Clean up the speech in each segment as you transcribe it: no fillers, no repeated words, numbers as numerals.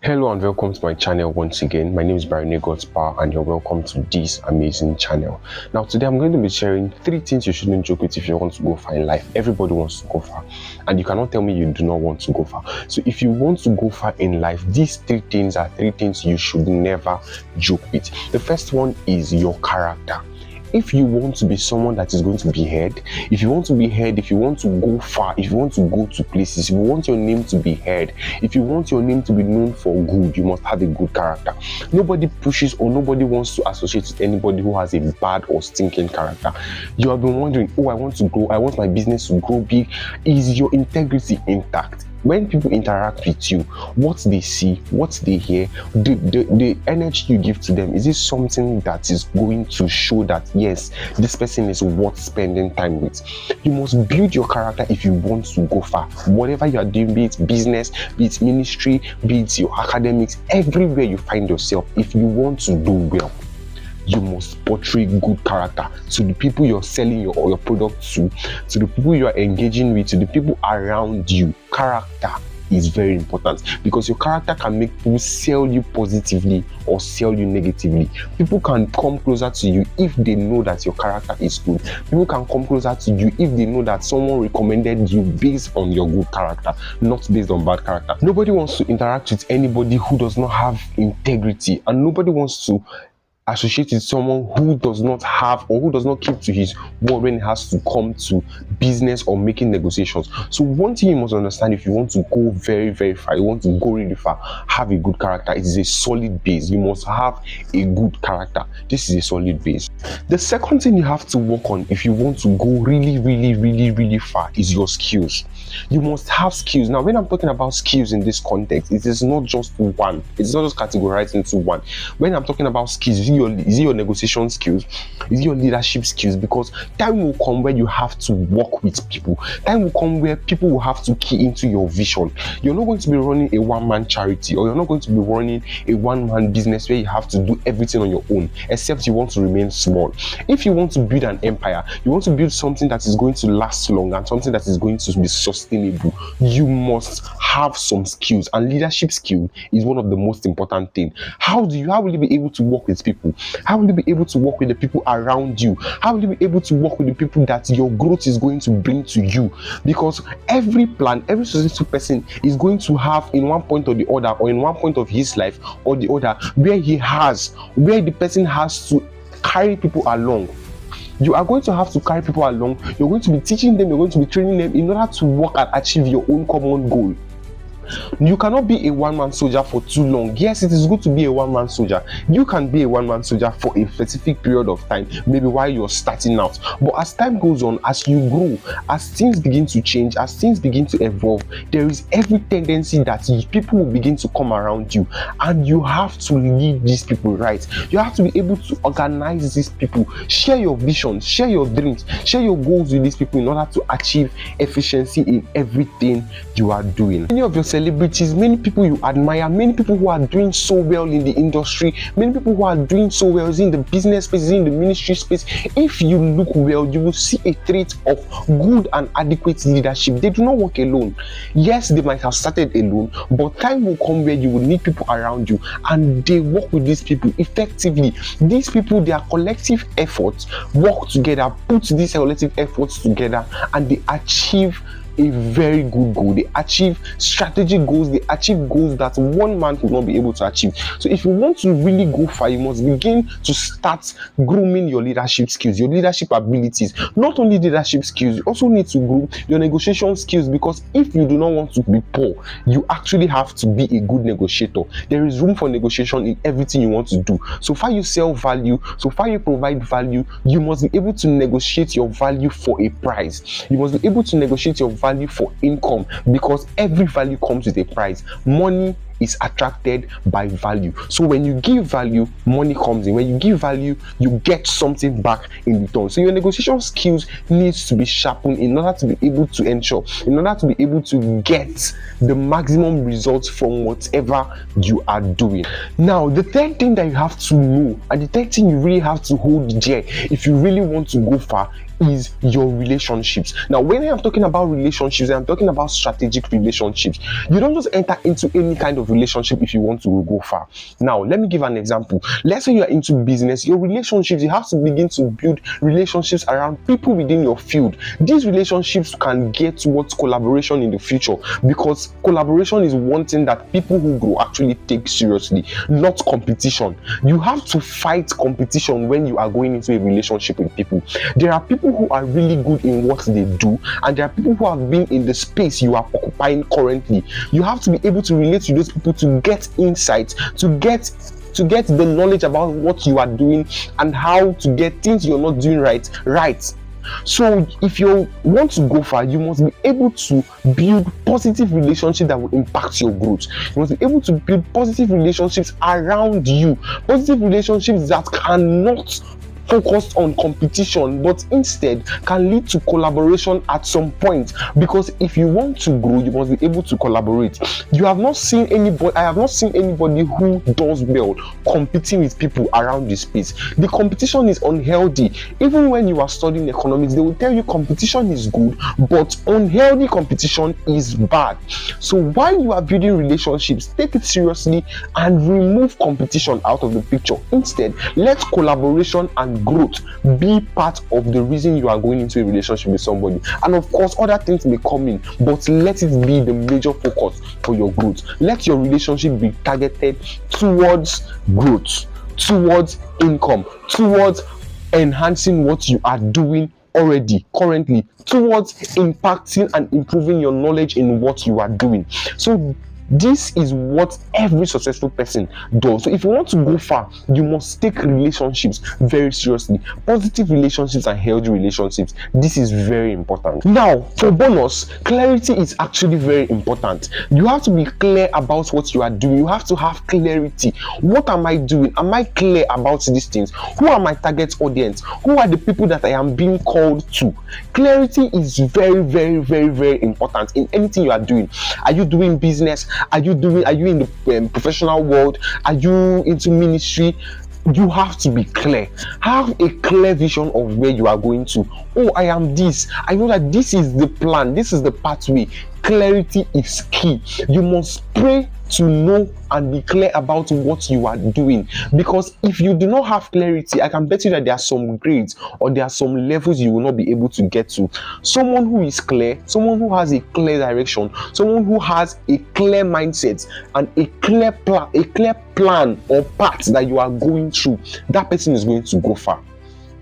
Hello and welcome to my channel once again. My name is Barry Godspa and you're welcome to this amazing channel. Now today I'm going to be sharing 3 things you shouldn't joke with if you want to go far in life. Everybody wants to go far and you cannot tell me you do not want to go far. So if you want to go far in life, these 3 things are 3 things you should never joke with. The first one is your character. If you want to be someone that is going to be heard, if you want to be heard, if you want to go far, if you want to go to places, if you want your name to be heard, if you want your name to be known for good, you must have a good character. Nobody pushes or nobody wants to associate with anybody who has a bad or stinking character. You have been wondering, I want to grow, I want my business to grow big. Is your integrity intact? When people interact with you, what they see, what they hear, the energy you give to them, is it something that is going to show that yes, this person is worth spending time with? You must build your character if you want to go far. Whatever you are doing, be it business, be it ministry, be it your academics, everywhere you find yourself, if you want to do well, you must portray good character to the people you're selling your product to the people you are engaging with, to the people around you. Character is very important because your character can make people sell you positively or sell you negatively. People can come closer to you if they know that your character is good. People can come closer to you if they know that someone recommended you based on your good character, not based on bad character. Nobody wants to interact with anybody who does not have integrity, and nobody wants to associate with someone who does not have or who does not keep to his word when it has to come to business or making negotiations. So one thing you must understand, if you want to go very, very far, you want to go really far, have a good character. It is a solid base. You must have a good character. This is a solid base. The second thing you have to work on if you want to go really, really, really, really far is your skills. You must have skills. Now, when I'm talking about skills in this context, it is not just one. It's not just categorized into one. When I'm talking about skills, is it your negotiation skills? Is it your leadership skills? Because time will come where you have to work with people. Time will come where people will have to key into your vision. You're not going to be running a one-man charity, or you're not going to be running a one-man business where you have to do everything on your own, except you want to remain small. If you want to build an empire, you want to build something that is going to last long and something that is going to be sustainable, you must have some skills, and leadership skill is one of the most important things. How will you be able to work with people? How will you be able to work with the people around you? How will you be able to work with the people that your growth is going to bring to you? Because every plan, every successful person is going to have in one point or the other, or in one point of his life or the other, where the person has to carry people along. You are going to have to carry people along. You're going to be teaching them, you're going to be training them in order to work and achieve your own common goal. You cannot be a one-man soldier for too long. Yes, it is good to be a one-man soldier. You can be a one-man soldier for a specific period of time, maybe while you're starting out. But as time goes on, as you grow, as things begin to change, as things begin to evolve, there is every tendency that people will begin to come around you, and you have to lead these people right. You have to be able to organize these people, share your vision, share your dreams, share your goals with these people in order to achieve efficiency in everything you are doing. Many of your celebrities, many people you admire, many people who are doing so well in the industry, many people who are doing so well in the business space, in the ministry space, if you look well, you will see a trait of good and adequate leadership. They do not work alone. Yes, they might have started alone, but time will come where you will need people around you, and they work with these people effectively. These people, their collective efforts work together, put these collective efforts together, and they achieve a very good goal. They achieve strategic goals. They achieve goals that one man could not be able to achieve. So if you want to really go far, you must begin to start grooming your leadership skills, your leadership abilities. Not only leadership skills, you also need to groom your negotiation skills, because if you do not want to be poor, you actually have to be a good negotiator. There is room for negotiation in everything you want to do. So far you sell value, so far you provide value, you must be able to negotiate your value for a price. You must be able to negotiate your value for income, because every value comes with a price. Money is attracted by value. So when you give value, money comes in. When you give value, you get something back in return. So your negotiation skills needs to be sharpened in order to be able to ensure, in order to be able to get the maximum results from whatever you are doing. Now, the third thing that you have to know, and the third thing you really have to hold dear if you really want to go far, is your relationships. Now, when I'm talking about relationships, I'm talking about strategic relationships. You don't just enter into any kind of of relationship if you want to go far. Now, let me give an example. Let's say you are into business, your relationships, you have to begin to build relationships around people within your field. These relationships can get towards collaboration in the future, because collaboration is one thing that people who grow actually take seriously, not competition. You have to fight competition when you are going into a relationship with people. There are people who are really good in what they do, and there are people who have been in the space you are occupying currently. You have to be able to relate to those people to get insight, to get the knowledge about what you are doing and how to get things you're not doing right. So if you want to go far, you must be able to build positive relationships that will impact your growth. You must be able to build positive relationships around you, positive relationships that cannot focused on competition, but instead can lead to collaboration at some point. Because if you want to grow, you must be able to collaborate. I have not seen anybody who does well competing with people around the space. The competition is unhealthy. Even when you are studying economics, they will tell you competition is good, but unhealthy competition is bad. So while you are building relationships, take it seriously and remove competition out of the picture. Instead, let collaboration and growth be part of the reason you are going into a relationship with somebody. And of course, other things may come in, but let it be the major focus for your growth. Let your relationship be targeted towards growth, towards income, towards enhancing what you are doing currently, towards impacting and improving your knowledge in what you are doing. So this is what every successful person does. So if you want to go far, you must take relationships very seriously. Positive relationships and healthy relationships. This is very important. Now, for bonus, clarity is actually very important. You have to be clear about what you are doing. You have to have clarity. What am I doing? Am I clear about these things? Who are my target audience? Who are the people that I am being called to? Clarity is very, very, very, very important in anything you are doing. Are you doing business? Are you in the professional world? Are you into ministry? You have to be clear. Have a clear vision of where you are going to. Oh, I am this. I know that this is the plan. This is the pathway. Clarity is key. You must pray to know and be clear about what you are doing, because if you do not have clarity, I can bet you that there are some grades or there are some levels you will not be able to get to. Someone who is clear, someone who has a clear direction, someone who has a clear mindset and a clear plan or path that you are going through, that person is going to go far.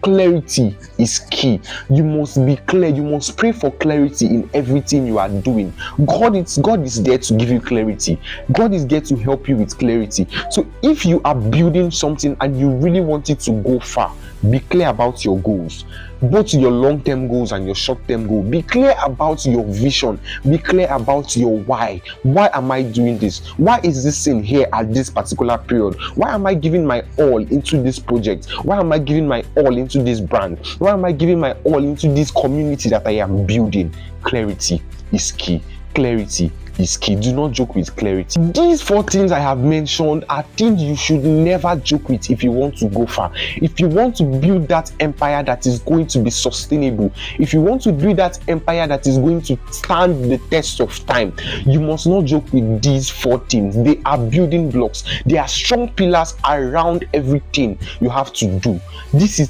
Clarity is key. You must be clear. You must pray for clarity in everything you are doing. God is there to give you clarity. God is there to help you with clarity. So if you are building something and you really want it to go far, be clear about your goals, both your long-term goals and your short-term goal. Be clear about your vision. Be clear about your why. Why am I doing this? Why is this thing here at this particular period? Why am I giving my all into this project? Why am I giving my all into this brand? Why am I giving my all into this community that I am building? Clarity is key. Clarity is key. Do not joke with clarity. These 4 things I have mentioned are things you should never joke with if you want to go far. If you want to build that empire that is going to be sustainable, if you want to build that empire that is going to stand the test of time, you must not joke with these 4 things. They are building blocks. They are strong pillars around everything you have to do. These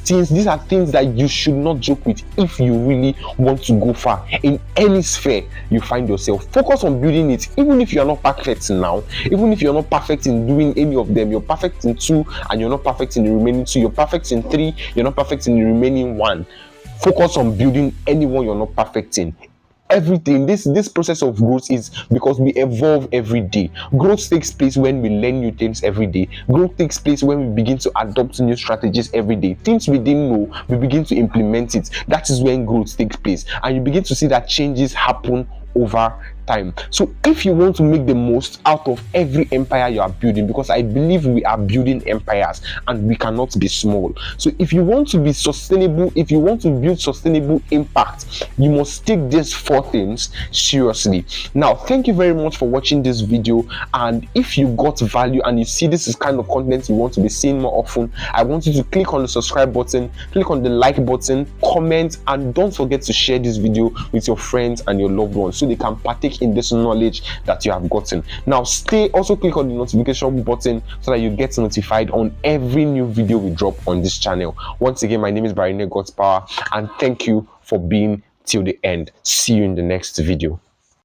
are things that you should not joke with if you really want to go far in any sphere you find yourself. Focus on building it, even if you are not perfect now, even if you're not perfect in doing any of them. You're perfect in 2 and you're not perfect in the remaining 2. You're perfect in 3, you're not perfect in the remaining 1. Focus on building anyone you're not perfect in. Everything, this process of growth is because we evolve every day. Growth takes place when we learn new things every day. Growth takes place when we begin to adopt new strategies every day. Things we didn't know, we begin to implement it. That is when growth takes place, and you begin to see that changes happen over time. So if you want to make the most out of every empire you are building, because I believe we are building empires and we cannot be small. So if you want to be sustainable, if you want to build sustainable impact, you must take these 4 things seriously. Now, thank you very much for watching this video, and if you got value and you see this is kind of content you want to be seeing more often, I want you to click on the subscribe button, click on the like button, comment, and don't forget to share this video with your friends and your loved ones so they can partake partake in this knowledge that you have gotten. Now also click on the notification button so that you get notified on every new video we drop on this channel. Once again, my name is Barry God's Power, and thank you for being till the end. See you in the next video.